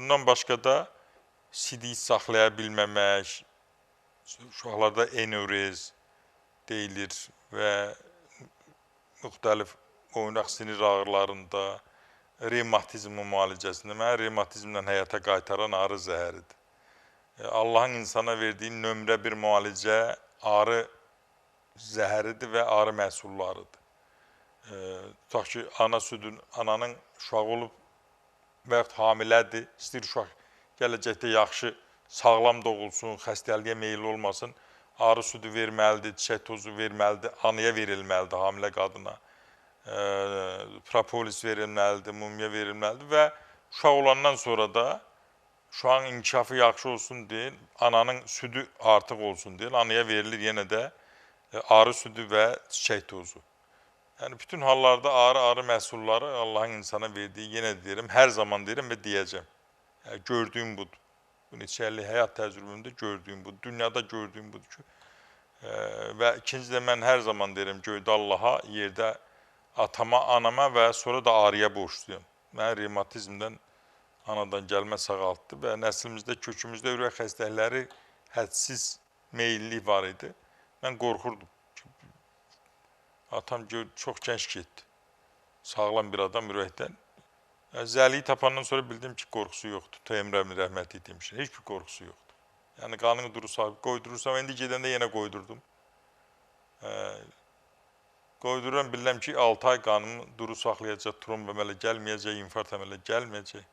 Bundan başqa da sidik saxlaya bilməmək, uşaqlarda enuriz deyilir və müxtəlif oynaq sinir ağrılarında, revmatizmin müalicəsində. Mənə revmatizmlə həyata qaytaran arı zəhəridir. Allahın insana verdiyi nömrə bir müalicə arı zəhəridir və arı məhsullarıdır. Tutaq ki, ana südün, ananın uşağı olub və yaxud hamilədir, istəyir uşaq gələcəkdə yaxşı, sağlam doğulsun, xəstəliyə meyil olmasın, arı südü verməlidir, çiçək tozu verməlidir, anaya verilməlidir, hamilə qadına. Propolis verilməlidir, mumya verilməlidir və uşaq olandan sonra da uşağın inkişafı yaxşı olsun deyin, ananın südü artıq olsun deyin, anaya verilir yenə də arı südü və çiçək tozu. Yəni, bütün hallarda arı məhsulları Allahın insana verdiyi, yenə deyirəm, hər zaman deyirəm və deyəcəm. Yəni, gördüyüm budur. Bu neçə illik həyat təcrübəmdə gördüyüm budur. Dünyada gördüyüm budur ki, və ikinci də mən hər zaman deyirəm, göydə Allaha, yerdə atama, anama və sonra da arıya borçluyam. Mən revmatizmdən anadan gəlmə sağaltdı və nəslimizdə, kökümüzdə ürək xəstəlikləri hədsiz meyillik var idi. Mən qorxurdum. Atam çox gənc getdi. Sağlam bir adam ürəkdən. Zəliyi tapandan sonra bildim ki, qorxusu yoxdur. Teymrəmin rəhməti demişim. Heç bir qorxusu yoxdur. Yəni, qanını duru sahib qoydurursam, indi gedəndə yenə qoydurdum. Qoydururam, bilirəm ki, 6 ay qanımı duru saxlayacaq, tromb əmələ gəlməyəcək, infarkt əmələ gəlməyəcək.